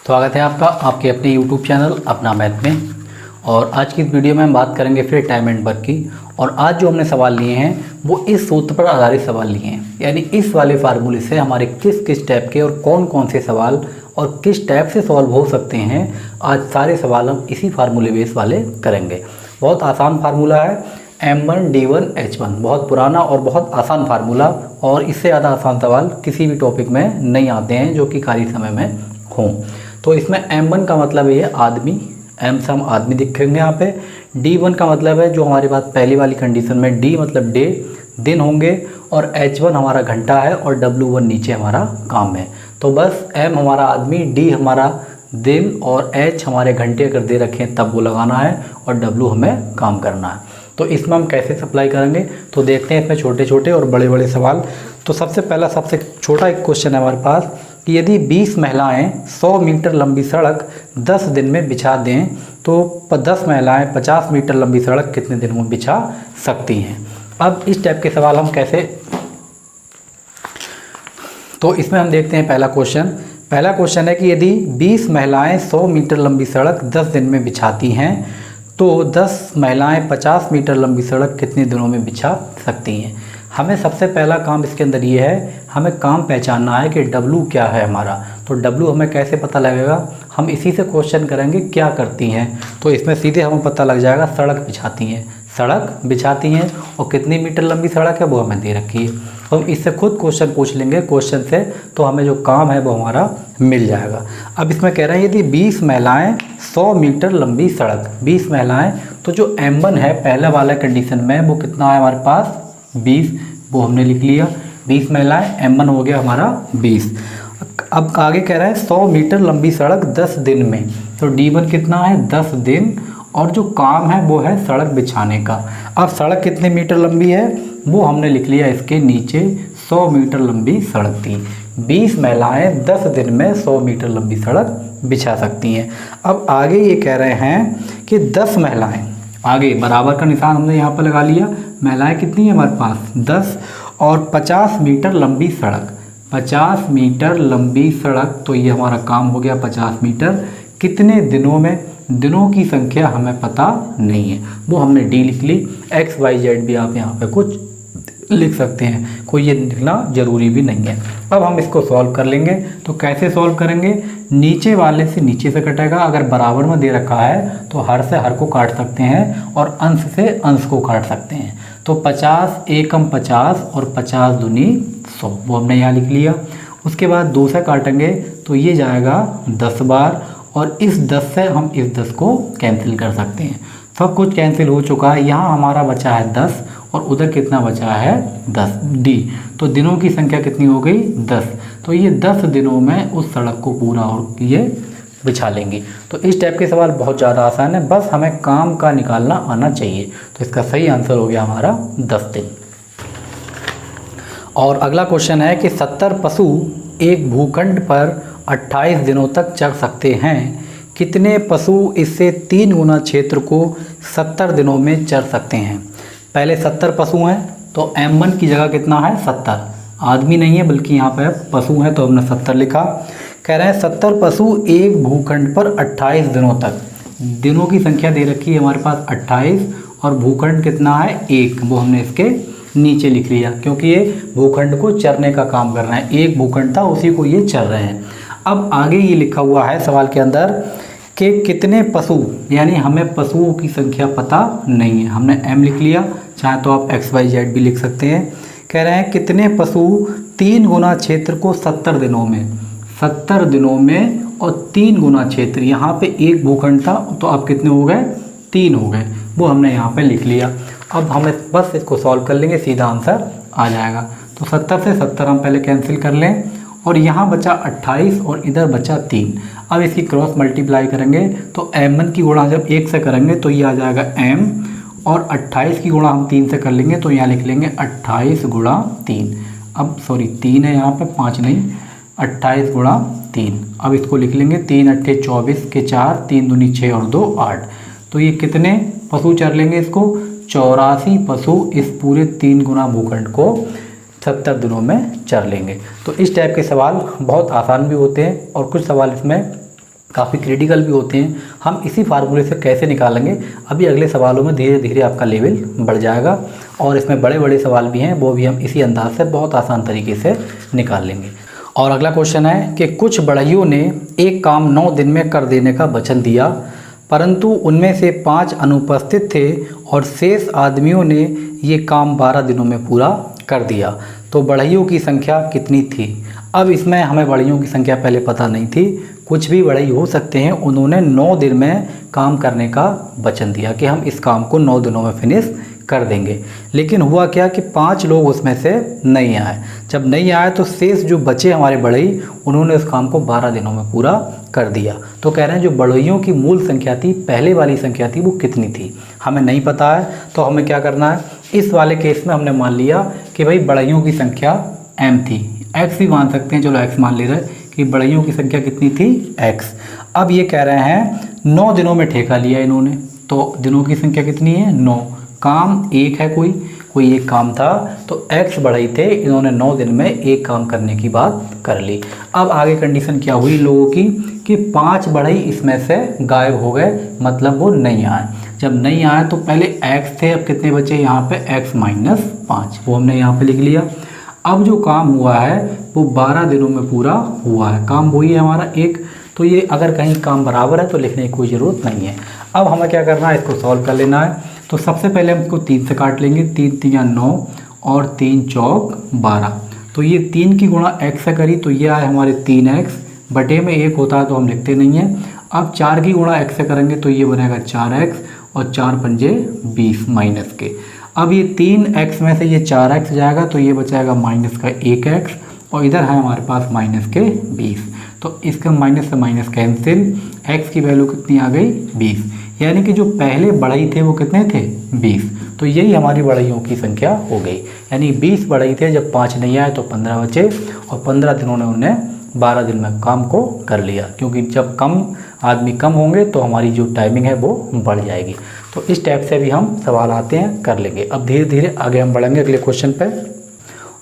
स्वागत है आपका आपके अपने YouTube चैनल अपना मैथ में। और आज की इस वीडियो में हम बात करेंगे फिर टाइम एंड वर्क की। और आज जो हमने सवाल लिए हैं वो इस सूत्र पर आधारित सवाल लिए हैं, यानी इस वाले फार्मूले से हमारे किस किस टाइप के और कौन कौन से सवाल और किस टाइप से सॉल्व हो सकते हैं। आज सारे सवाल हम इसी फार्मूले बेस वाले करेंगे। बहुत आसान फार्मूला है M1 D1 H1, बहुत पुराना और बहुत आसान फार्मूला, और इससे ज़्यादा आसान सवाल किसी भी टॉपिक में नहीं आते हैं जो कि खाली समय में हों। तो इसमें M1 का मतलब ये आदमी, M से हम आदमी दिखेंगे यहाँ पे। D1 का मतलब है जो हमारे पास पहली वाली कंडीशन में D मतलब डे, दिन होंगे, और H1 हमारा घंटा है और W1 नीचे हमारा काम है। तो बस M हमारा आदमी, D हमारा दिन और H हमारे घंटे अगर दे रखे हैं तब वो लगाना है, और W हमें काम करना है। तो इसमें हम कैसे सप्लाई करेंगे तो देखते हैं इसमें छोटे छोटे और बड़े बड़े सवाल। तो सबसे पहला सबसे छोटा एक क्वेश्चन है हमारे पास कि यदि 20 महिलाएं 100 मीटर लंबी सड़क 10 दिन में बिछा दें तो 10 महिलाएं 50 मीटर लंबी सड़क कितने दिन में बिछा सकती हैं। अब इस टाइप के सवाल हम कैसे, तो इसमें हम देखते हैं पहला क्वेश्चन है कि यदि 20 महिलाएं 100 मीटर लंबी सड़क 10 दिन में बिछाती हैं तो 10 महिलाएं 50 मीटर लंबी सड़क कितने दिनों में बिछा सकती हैं। हमें सबसे पहला काम इसके अंदर ये है, हमें काम पहचानना है कि W क्या है हमारा। तो W हमें कैसे पता लगेगा, हम इसी से क्वेश्चन करेंगे क्या करती हैं। तो इसमें सीधे हमें पता लग जाएगा सड़क बिछाती हैं और कितनी मीटर लंबी सड़क है वो हमें दे रखी है। हम इससे खुद क्वेश्चन पूछ लेंगे क्वेश्चन से, तो हमें जो काम है वो हमारा मिल जाएगा। अब इसमें कह रहे हैं यदि 20 महिलाएं 100 मीटर लंबी सड़क, 20 महिलाएं, तो जो M1 है पहला वाला कंडीशन में वो कितना है हमारे पास 20, वो हमने लिख लिया। 20 महिलाएं, M1 हो गया हमारा 20। अब आगे कह रहा है 100 मीटर लंबी सड़क 10 दिन में, तो D1 कितना है 10 दिन, और जो काम है वो है सड़क बिछाने का। अब सड़क कितने मीटर लंबी है वो हमने लिख लिया इसके नीचे, 100 मीटर लंबी सड़क थी। 20 महिलाएं 10 दिन में 100 मीटर लंबी सड़क बिछा सकती हैं। अब आगे ये कह रहे हैं कि 10 महिलाएं, आगे बराबर का निशान हमने यहाँ पर लगा लिया। महिलाएं कितनी है हमारे पास 10, और 50 मीटर लंबी सड़क, 50 मीटर लंबी सड़क, तो ये हमारा काम हो गया 50 मीटर। कितने दिनों में, दिनों की संख्या हमें पता नहीं है, वो हमने D लिख ली। X Y Z भी आप यहाँ पे कुछ लिख सकते हैं, कोई ये लिखना जरूरी भी नहीं है। अब हम इसको सॉल्व कर लेंगे। तो कैसे सॉल्व करेंगे, नीचे वाले से नीचे से कटेगा, अगर बराबर में दे रखा है तो हर से हर को काट सकते हैं और अंश से अंश को काट सकते हैं। तो 50 एकम 50 और 50 दूनी 100, वो हमने यहाँ लिख लिया। उसके बाद 2 से काटेंगे तो ये जाएगा 10 बार, और इस 10 से हम इस 10 को कैंसिल कर सकते हैं। सब कुछ कैंसिल हो चुका है। यहाँ हमारा बचा है 10 और उधर कितना बचा है 10 D। तो दिनों की संख्या कितनी हो गई 10। तो ये 10 दिनों में उस सड़क को पूरा और ये बिछा लेंगी। तो इस टाइप के सवाल बहुत ज़्यादा आसान है, बस हमें काम का निकालना आना चाहिए। तो इसका सही आंसर हो गया हमारा 10 दिन। और अगला क्वेश्चन है कि 70 पशु एक भूखंड पर 28 दिनों तक चर सकते हैं। कितने पशु इससे 3 गुना क्षेत्र को 70 दिनों में चर सकते हैं। पहले 70 पशु हैं, तो M1 की जगह कितना है 70, आदमी नहीं है बल्कि यहाँ पे पशु हैं तो हमने 70 लिखा। कह रहे हैं 70 पशु एक भूखंड पर 28 दिनों तक, दिनों की संख्या दे रखी है हमारे पास 28, और भूखंड कितना है 1, वो हमने इसके नीचे लिख लिया क्योंकि ये भूखंड को चरने का काम कर रहे हैं। एक भूखंड था उसी को ये चर रहे हैं। अब आगे ये लिखा हुआ है सवाल के अंदर कि कितने पशु, यानी हमें पशुओं की संख्या पता नहीं है, हमने M लिख लिया, चाहे तो आप X Y Z भी लिख सकते हैं। कह रहे हैं कितने पशु 3 गुना क्षेत्र को 70 दिनों में, 70 दिनों में, और 3 गुना क्षेत्र, यहाँ पे एक भूखंड था तो अब कितने हो गए 3 हो गए, वो हमने यहाँ पे लिख लिया। अब हमें बस इसको सॉल्व कर लेंगे, सीधा आंसर आ जाएगा। तो 70 से 70 हम पहले कैंसिल कर लें, और यहाँ बचा 28 और इधर बचा 3। अब इसकी क्रॉस मल्टीप्लाई करेंगे तो M1 की गुणा जब 1 से करेंगे तो ये आ जाएगा M, और 28 की गुणा हम 3 से कर लेंगे तो यहाँ लिख लेंगे 28 गुणा 3। अब सॉरी 3 है यहाँ पे, 5 नहीं, 28 गुणा 3। अब इसको लिख लेंगे 3 अट्ठे 24 के 4, 3 दूनी 6 और 2 8। तो ये कितने पशु चर लेंगे इसको, 84 पशु इस पूरे 3 गुना भूखंड को 70 दिनों में चर लेंगे। तो इस टाइप के सवाल बहुत आसान भी होते हैं और कुछ सवाल इसमें काफ़ी क्रिटिकल भी होते हैं। हम इसी फार्मूले से कैसे निकालेंगे, अभी अगले सवालों में धीरे धीरे आपका लेवल बढ़ जाएगा, और इसमें बड़े बड़े सवाल भी हैं, वो भी हम इसी अंदाज से बहुत आसान तरीके से निकाल लेंगे। और अगला क्वेश्चन है कि कुछ बढ़इयों ने एक काम 9 दिन में कर देने का वचन दिया, परंतु उनमें से 5 अनुपस्थित थे और शेष आदमियों ने ये काम 12 दिनों में पूरा कर दिया, तो बढ़इयों की संख्या कितनी थी। अब इसमें हमें बढ़इयों की संख्या पहले पता नहीं थी, कुछ भी बढ़ई हो सकते हैं। उन्होंने 9 दिन में काम करने का वचन दिया कि हम इस काम को 9 दिनों में फिनिश कर देंगे, लेकिन हुआ क्या कि 5 लोग उसमें से नहीं आए। जब नहीं आए तो शेष जो बचे हमारे बढ़ई, उन्होंने उस काम को 12 दिनों में पूरा कर दिया। तो कह रहे हैं जो बढ़इयों की मूल संख्या थी, पहले वाली संख्या थी, वो कितनी थी, हमें नहीं पता है। तो हमें क्या करना है, इस वाले केस में हमने मान लिया कि भाई बढ़इयों की संख्या m थी, x भी मान सकते हैं, चलो x मान ले रहे हैं कि बढ़इयों की संख्या कितनी थी, x। अब ये कह रहे हैं 9 दिनों में ठेका लिया इन्होंने, तो दिनों की संख्या कितनी है, 9। काम एक है, कोई एक काम था, तो x बढ़ई थे, इन्होंने 9 दिन में एक काम करने की बात कर ली। अब आगे कंडीशन क्या हुई लोगों की कि 5 बढ़ई इसमें से गायब हो गए, मतलब वो नहीं आए। जब नहीं आए तो पहले x थे, अब कितने बचे यहाँ पे, x माइनस 5, वो हमने यहाँ पे लिख लिया। अब जो काम हुआ है वो 12 दिनों में पूरा हुआ है, काम वही है हमारा एक। तो ये अगर कहीं काम बराबर है तो लिखने की कोई ज़रूरत नहीं है। अब हमें क्या करना है, इसको सॉल्व कर लेना है। तो सबसे पहले हम इसको 3 से काट लेंगे, 3 3 9 और 3 चौक 12। तो ये 3 की गुणा x से करी तो ये आए हमारे 3x, बटे में 1 होता है तो हम लिखते नहीं हैं। अब 4 की गुणा x से करेंगे तो ये बनेगा 4x और 4 पंजे 20 माइनस के। अब ये 3x में से ये 4x जाएगा तो ये बचाएगा माइनस का 1x, और इधर है हमारे पास माइनस के 20। तो इसका माइनस से माइनस कैंसिल, x की वैल्यू कितनी आ गई, 20। यानी कि जो पहले बढ़ई थे वो कितने थे, 20। तो यही हमारी बढ़इयों की संख्या हो गई, यानी 20 बढ़ई थे। जब 5 नहीं आए तो 15 बचे, और 15 दिनों ने उन्हें 12 दिन में काम को कर लिया, क्योंकि जब कम आदमी कम होंगे तो हमारी जो टाइमिंग है वो बढ़ जाएगी। तो इस टाइप से भी हम सवाल आते हैं, कर लेंगे। अब धीरे धीरे आगे हम बढ़ेंगे अगले क्वेश्चन पे।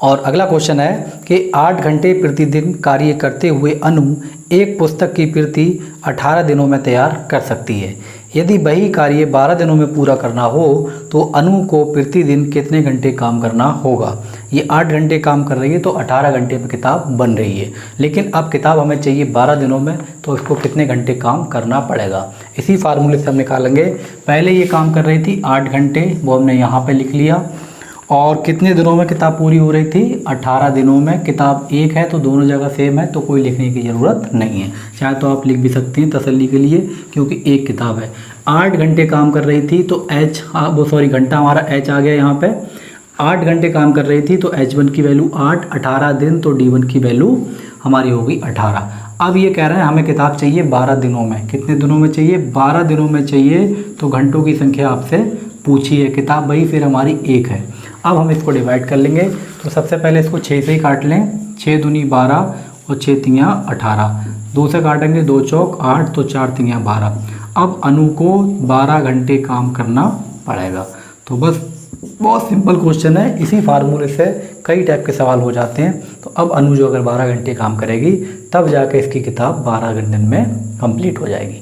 और अगला क्वेश्चन है कि 8 घंटे प्रतिदिन कार्य करते हुए अनु एक पुस्तक की प्रति 18 दिनों में तैयार कर सकती है। यदि वही कार्य 12 दिनों में पूरा करना हो तो अनु को प्रतिदिन कितने घंटे काम करना होगा। ये 8 घंटे काम कर रही है तो 18 घंटे में किताब बन रही है, लेकिन अब किताब हमें चाहिए 12 दिनों में, तो इसको कितने घंटे काम करना पड़ेगा। इसी फार्मूले से हम निकालेंगे। पहले ये काम कर रही थी 8 घंटे, वो हमने यहाँ पे लिख लिया, और कितने दिनों में किताब पूरी हो रही थी, 18 दिनों में। किताब एक है तो दोनों जगह सेम है, तो कोई लिखने की ज़रूरत नहीं है, चाहे तो आप लिख भी सकते हैं तसल्ली के लिए, क्योंकि एक किताब है। 8 घंटे काम कर रही थी तो घंटा हमारा h आ गया यहाँ पे। 8 घंटे काम कर रही थी तो h1 की वैल्यू 8, 18 दिन तो d1 की वैल्यू हमारी होगी 18। अब ये कह रहे हैं हमें किताब चाहिए 12 दिनों में। कितने दिनों में चाहिए, 12 दिनों में चाहिए, तो घंटों की संख्या आपसे पूछी है, किताब वही फिर हमारी एक है। अब हम इसको डिवाइड कर लेंगे, तो सबसे पहले इसको 6 से ही काट लें, 6 दूनी 12 और 6 तियाँ 18, 2 से काटेंगे 2 चौक 8, तो 4 तियाँ 12। अब अनु को 12 घंटे काम करना पड़ेगा। तो बस बहुत सिंपल क्वेश्चन है, इसी फार्मूले से कई टाइप के सवाल हो जाते हैं। तो अब अनु जो अगर 12 घंटे काम करेगी तब जाकर इसकी किताब 12 घंटे में कंप्लीट हो जाएगी।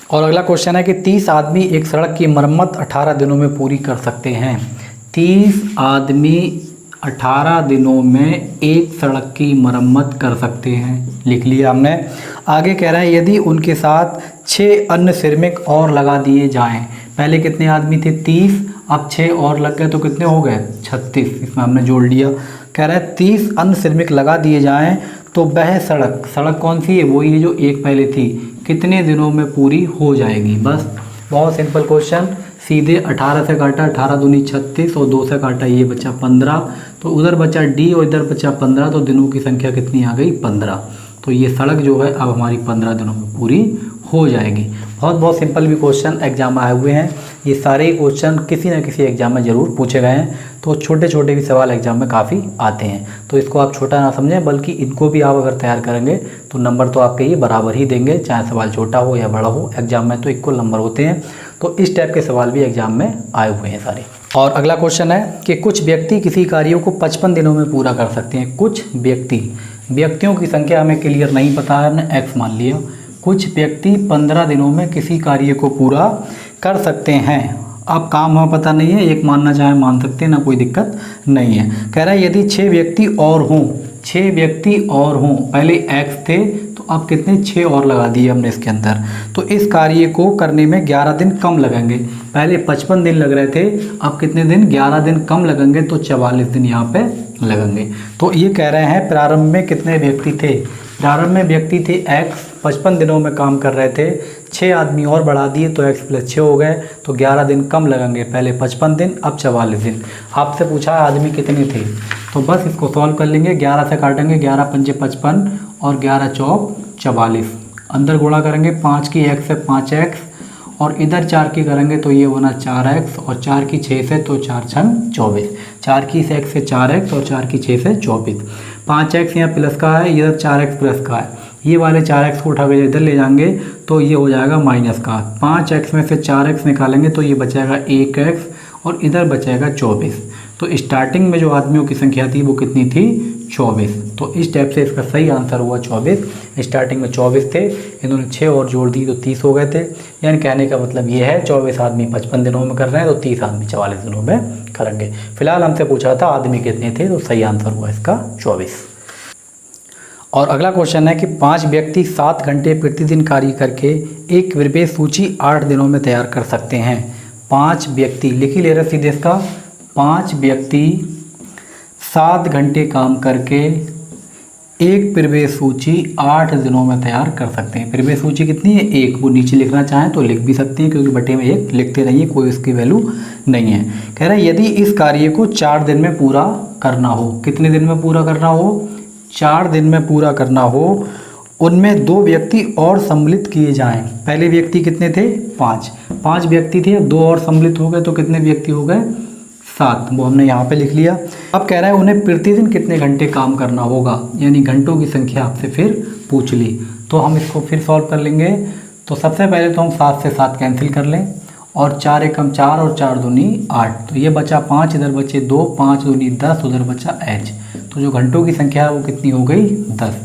और अगला क्वेश्चन है कि 30 आदमी एक सड़क की मरम्मत 18 दिनों में पूरी कर सकते हैं। 30 आदमी 18 दिनों में एक सड़क की मरम्मत कर सकते हैं, लिख लिया हमने। आगे कह रहे हैं यदि उनके साथ 6 अन्य श्रमिक और लगा दिए जाएं। पहले कितने आदमी थे, 30, अब 6 और लग गए तो कितने हो गए, 36, इसमें हमने जोड़ लिया। कह रहा है 30 अन्य श्रमिक लगा दिए जाएं तो वह सड़क कौन सी है, वही है जो एक पहले थी, कितने दिनों में पूरी हो जाएगी। बस बहुत सिंपल क्वेश्चन, सीधे 18 से काटा, 18 दूनी 36 और 2 से काटा, ये बचा 15, तो उधर बचा D और इधर बचा 15, तो दिनों की संख्या कितनी आ गई, 15। तो ये सड़क जो है अब हमारी 15 दिनों में पूरी हो जाएगी। बहुत सिंपल भी क्वेश्चन एग्जाम में आए हुए हैं। ये सारे क्वेश्चन किसी न किसी एग्जाम में ज़रूर पूछे गए हैं, तो छोटे छोटे भी सवाल एग्जाम में काफ़ी आते हैं। तो इसको आप छोटा ना समझें, बल्कि इनको भी आप अगर तैयार करेंगे तो नंबर तो आपके ये बराबर ही देंगे, चाहे सवाल छोटा हो या बड़ा हो। एग्जाम में तो इक्वल नंबर होते हैं, तो इस टाइप के सवाल भी एग्जाम में आए हुए हैं सारे। और अगला क्वेश्चन है कि कुछ व्यक्ति किसी कार्यों को 55 दिनों में पूरा कर सकते हैं। कुछ व्यक्तियों की संख्या हमें क्लियर नहीं पता है, हमने x मान लिया। कुछ व्यक्ति 15 दिनों में किसी कार्य को पूरा कर सकते हैं। अब काम हमें पता नहीं है, एक मानना चाहे मान सकते हैं, ना कोई दिक्कत नहीं है। कह रहा है यदि 6 व्यक्ति और हों, 6 व्यक्ति और हों, पहले x थे तो अब कितने 6 और लगा दिए हमने इसके अंदर, तो इस कार्य को करने में 11 दिन कम लगेंगे। पहले 55 दिन लग रहे थे, अब कितने दिन 11 दिन कम लगेंगे, तो 44 दिन यहाँ पे लगेंगे। तो ये कह रहे हैं प्रारंभ में कितने व्यक्ति थे, प्रारंभ में व्यक्ति थे x, 55 दिनों में काम कर रहे थे, 6 आदमी और बढ़ा दिए तो x + 6 हो गए, तो 11 दिन कम लगेंगे, पहले 55 दिन अब 44 दिन। आपसे पूछा आदमी कितने थे, तो बस इसको सॉल्व कर लेंगे, 11 से काटेंगे, 11 × 5 = 55 और 11 × 4 = 44, अंदर गुणा करेंगे 5 की x से 5x और इधर 4 की करेंगे तो ये बना 4x और 4 की 6 से तो 4 × 6 = 24, 4 की x से 4x और 4 की 6 से 24, 5x यहाँ प्लस का है, इधर 4x प्लस का है, ये वाले 4x को उठा के इधर ले जाएंगे तो ये हो जाएगा माइनस का, 5x में से 4x निकालेंगे तो ये बचेगा 1x और इधर बचेगा 24। तो स्टार्टिंग में जो आदमियों की संख्या थी वो कितनी थी 24, तो इस टाइप से इसका सही आंसर हुआ 24। स्टार्टिंग में 24 थे, इन्होंने 6 और जोड़ दी तो 30 हो गए थे। यानी कहने का मतलब ये है 24 आदमी 55 दिनों में कर रहे हैं तो 30 आदमी 44 दिनों में करेंगे। फिलहाल हमसे पूछा था आदमी कितने थे, तो सही आंसर हुआ इसका 24। और अगला क्वेश्चन है कि 5 व्यक्ति 7 घंटे प्रतिदिन कार्य करके एक विशेष सूची 8 दिनों में तैयार कर सकते हैं। 5 व्यक्ति लिख ही ले रहे सीधे इसका, 5 व्यक्ति 7 घंटे काम करके एक प्रवेश सूची 8 दिनों में तैयार कर सकते हैं। प्रवेश सूची कितनी है 1, वो नीचे लिखना चाहें तो लिख भी सकते हैं क्योंकि बटे में 1 लिखते रहिए, कोई उसकी वैल्यू नहीं है। कह रहा है यदि इस कार्य को 4 दिन में पूरा करना हो, कितने दिन में पूरा करना हो, 4 दिन में पूरा करना हो, उनमें 2 व्यक्ति और सम्मिलित किए जाएं। पहले व्यक्ति कितने थे 5 व्यक्ति थे, 2 और सम्मिलित हो गए तो कितने व्यक्ति हो गए 7, वो हमने यहाँ पे लिख लिया। अब कह रहा है उन्हें प्रतिदिन कितने घंटे काम करना होगा, यानी घंटों की संख्या आपसे फिर पूछ ली, तो हम इसको फिर सॉल्व कर लेंगे। तो सबसे पहले तो हम 7 से 7 कैंसिल कर लें और 4 एकम 4 और 4 दूनी 8, तो ये बचा 5, इधर बचे 2, 5 दूनी 10, उधर बचा h, तो जो घंटों की संख्या है वो कितनी हो गई 10।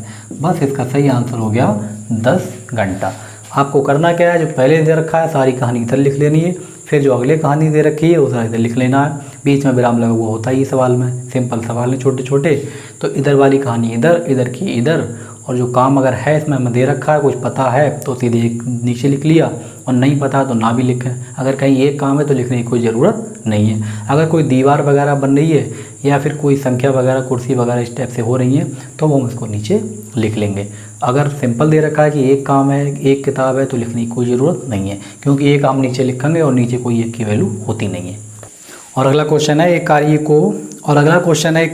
बस इसका सही आंसर हो गया 10 घंटा। आपको करना क्या है, जो पहले दे रखा है सारी कहानी इधर लिख लेनी है, फिर जो अगले कहानी दे रखी है उधर इधर लिख लेना है, बीच में विराम लगा हुआ होता है ये सवाल में, सिंपल सवाल है छोटे छोटे, तो इधर वाली कहानी इधर, इधर की इधर, और जो काम अगर है इसमें हमें दे रखा है कुछ पता है तो सीधे एक नीचे लिख लिया, और नहीं पता तो ना भी लिखें। अगर कहीं एक काम है तो लिखने की कोई ज़रूरत नहीं है। अगर कोई दीवार वगैरह बन रही है या फिर कोई संख्या वगैरह कुर्सी वगैरह इस टाइप से हो रही है तो वो हम इसको नीचे लिख लेंगे। अगर सिंपल दे रखा है कि एक काम है एक किताब है तो लिखने की कोई ज़रूरत नहीं है, क्योंकि एक हम नीचे लिखेंगे और नीचे कोई एक की वैल्यू होती नहीं है। और अगला क्वेश्चन है एक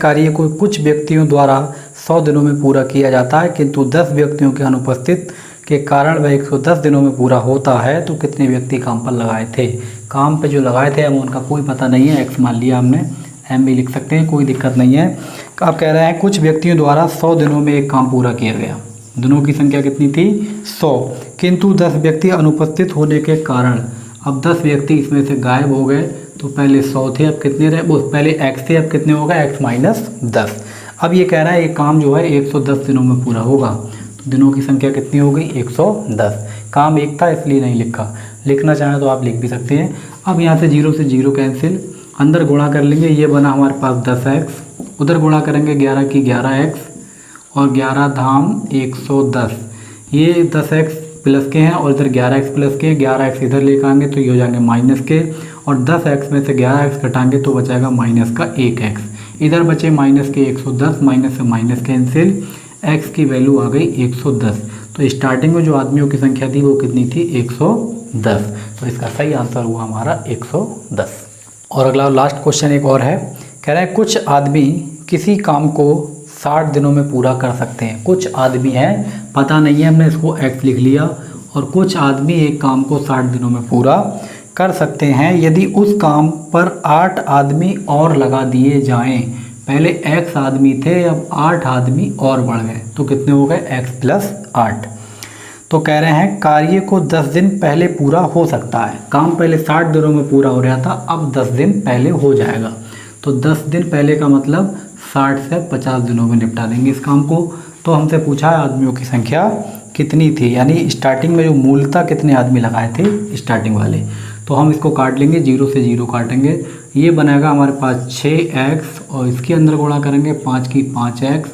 कार्य को कुछ व्यक्तियों द्वारा 100 दिनों में पूरा किया जाता है, किंतु 10 व्यक्तियों के अनुपस्थित के कारण वह 110 दिनों में पूरा होता है, तो कितने व्यक्ति काम पर लगाए थे। काम पे जो लगाए थे हम उनका कोई पता नहीं है, एक्स मान लिया हमने, एम भी लिख सकते हैं, कोई दिक्कत नहीं है। अब कह रहे हैं कुछ व्यक्तियों द्वारा 100 दिनों में एक काम पूरा किया गया, दिनों की संख्या कितनी थी 100, किंतु 10 व्यक्ति अनुपस्थित होने के कारण, अब 10 व्यक्ति इसमें से गायब हो गए, तो पहले 100 थे अब कितने रहे, वो पहले x थे अब कितने हो गए x माइनस 10। अब ये कह रहा है एक काम जो है 110 दिनों में पूरा होगा, तो दिनों की संख्या कितनी हो गई 110। काम एक था इसलिए नहीं लिखा, लिखना चाहें तो आप लिख भी सकते हैं। अब यहाँ से 0 से 0 कैंसिल, अंदर गुणा कर लेंगे, ये बना हमारे पास 10x, उधर गुणा करेंगे 11 की 11x और 11 धाम 110, ये 10x प्लस के हैं और इधर 11x प्लस के, 11x इधर लेकर आएंगे तो ये हो जाएंगे माइनस के, और 10x में से 11x घटाएंगे तो बचाएगा माइनस का 1x, इधर बचे माइनस के 110, माइनस से माइनस कैंसिल, x की वैल्यू आ गई 110। तो स्टार्टिंग में जो आदमियों की संख्या थी वो कितनी थी 110, तो इसका सही आंसर हुआ हमारा 110। और अगला लास्ट क्वेश्चन एक और है, कह रहे हैं कुछ आदमी किसी काम को 60 दिनों में पूरा कर सकते हैं। कुछ आदमी हैं, पता नहीं है, हमने इसको x लिख लिया, और कुछ आदमी एक काम को 60 दिनों में पूरा कर सकते हैं यदि उस काम पर 8 आदमी और लगा दिए जाएं। पहले x आदमी थे, अब 8 आदमी और बढ़ गए, तो कितने हो गए x प्लस 8। तो कह रहे हैं कार्य को 10 दिन पहले पूरा हो सकता है। काम पहले 60 दिनों में पूरा हो रहा था, अब 10 दिन पहले हो जाएगा। तो 10 दिन पहले का मतलब 60 से 50 दिनों में निपटा देंगे इस काम को। तो हमसे पूछा है आदमियों की संख्या कितनी थी, यानी स्टार्टिंग में जो मूलतः कितने आदमी लगाए थे स्टार्टिंग वाले। तो हम इसको काट लेंगे, 0 से 0 काटेंगे, ये बनेगा हमारे पास 6x और इसके अंदर गुणा करेंगे 5 की 5x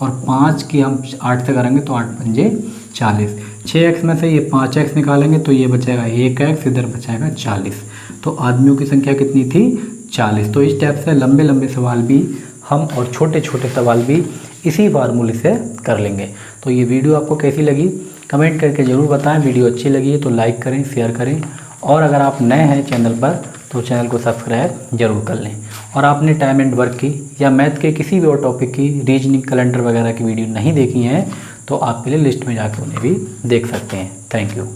और 5 की हम 8 से करेंगे तो 8 पंजे 40। 6x में से ये 5x निकालेंगे तो ये बचेगा 1x, इधर बचेगा 40। तो आदमियों की संख्या कितनी थी? 40। तो इस टाइप से लंबे लंबे सवाल भी हम और छोटे छोटे सवाल भी इसी फार्मूले से कर लेंगे। तो ये वीडियो आपको कैसी लगी कमेंट करके ज़रूर बताएं। वीडियो अच्छी लगी है तो लाइक करें, शेयर करें, और अगर आप नए हैं चैनल पर तो चैनल को सब्सक्राइब जरूर कर लें। और आपने टाइम एंड वर्क की या मैथ के किसी भी और टॉपिक की, रीजनिंग, कैलेंडर वगैरह की वीडियो नहीं देखी हैं तो आप प्ले लिस्ट में जाकर उन्हें भी देख सकते हैं। Thank you.